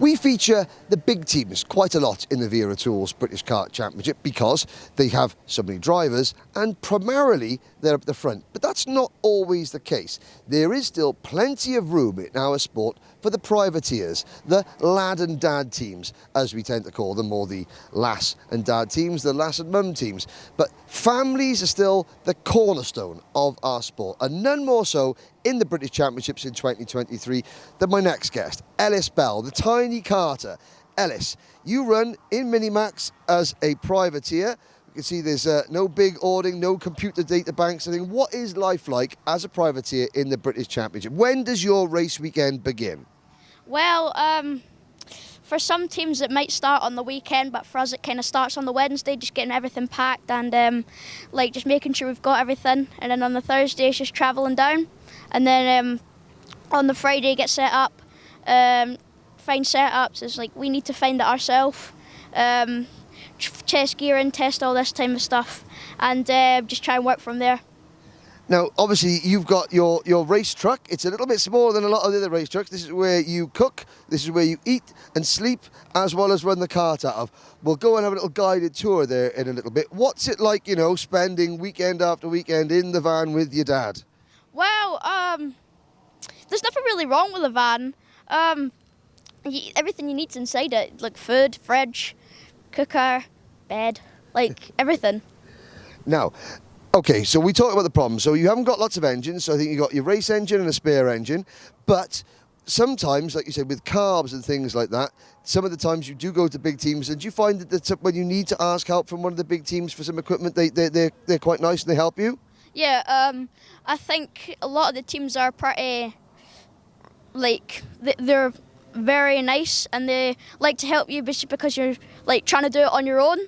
We feature the big teams quite a lot in the Wera Tools British Kart Championship because they have so many drivers and primarily they're up the front. But that's not always the case. There is still plenty of room in our sport for the privateers, the lad and dad teams, as we tend to call them, or the lass and dad teams, the lass and mum teams. But families are still the cornerstone of our sport, and none more so in the British Championships in 2023 than my next guest, Ellis Bell, the Tiny Karter. Ellis, you run in Minimax as a privateer. You can see there's no big awning, no computer data banks. I think, what is life like as a privateer in the British Championship? When does your race weekend begin? Well, for some teams it might start on the weekend, but for us it kind of starts on the Wednesday, just getting everything packed and like just making sure we've got everything. And then on the Thursday it's just travelling down. And then on the Friday get set up, find setups. It's like we need to find it ourselves. Test gearing, test all this type of stuff, and just try and work from there. Now, obviously, you've got your race truck. It's a little bit smaller than a lot of the other race trucks. This is where you cook, this is where you eat and sleep, as well as run the kart out of. We'll go and have a little guided tour there in a little bit. What's it like, you know, spending weekend after weekend in the van with your dad? Well, there's nothing really wrong with the van. Everything you need's inside it, like food, fridge, cooker, bed, like everything. Now, okay, so we talked about the problems. So you haven't got lots of engines, so I think you've got your race engine and a spare engine, but sometimes, like you said, with carbs and things like that, some of the times you do go to big teams, and do you find that when you need to ask help from one of the big teams for some equipment, they're quite nice and they help you? Yeah, I think a lot of the teams are pretty, like, they're very nice and they like to help you because you're like trying to do it on your own.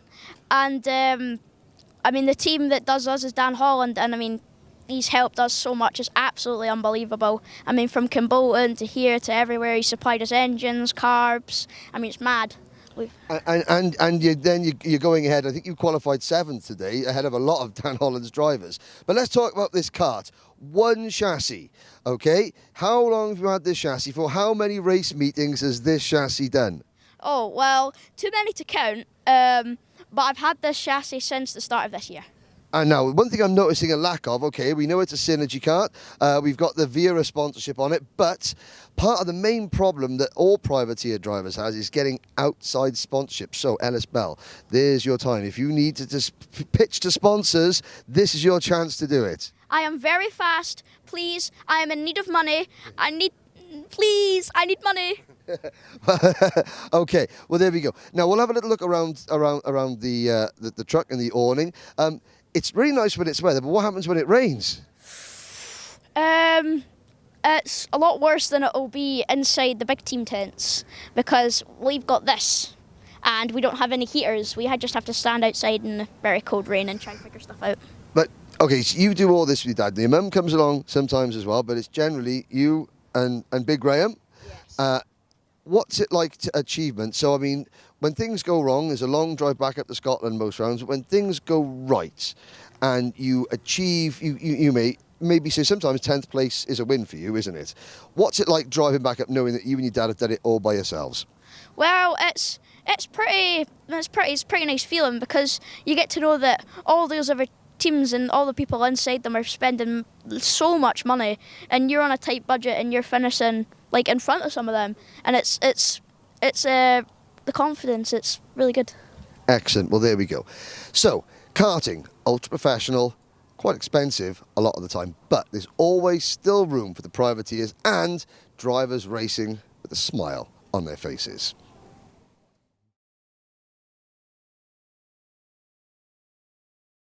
And I mean, the team that does us is Dan Holland, and I mean, he's helped us so much. It's absolutely unbelievable. I mean, from Kimbolton to here to everywhere, he supplied us engines, carbs. I mean, it's mad. And you're going ahead. I think you qualified 7th today, ahead of a lot of Dan Holland's drivers. But let's talk about this kart. One chassis, okay? How long have you had this chassis for? How many race meetings has this chassis done? Oh, well, too many to count. But I've had this chassis since the start of this year. And now, one thing I'm noticing a lack of, okay, we know it's a synergy kart. We've got the Wera sponsorship on it, but part of the main problem that all privateer drivers has is getting outside sponsorship. So, Ellis Bell, there's your time. If you need to just pitch to sponsors, this is your chance to do it. I am very fast. Please, I am in need of money. Please, I need money. Okay, well, there we go. Now, we'll have a little look around the truck and the awning. It's really nice when it's weather, but what happens when it rains? It's a lot worse than it'll be inside the big team tents because we've got this and we don't have any heaters. We just have to stand outside in the very cold rain and try and figure stuff out. But, okay, so you do all this with your dad. Your mum comes along sometimes as well, but it's generally you and Big Graham. Yes. What's it like to achievement? So, I mean, when things go wrong, there's a long drive back up to Scotland most rounds. When things go right and you achieve, you may maybe say sometimes 10th place is a win for you, isn't it? What's it like driving back up knowing that you and your dad have done it all by yourselves? Well, it's pretty nice feeling because you get to know that all those other teams and all the people inside them are spending so much money, and you're on a tight budget and you're finishing like in front of some of them, and it's the confidence. It's really good. Excellent. Well, there we go. So, karting, ultra professional, quite expensive a lot of the time, but there's always still room for the privateers and drivers racing with a smile on their faces.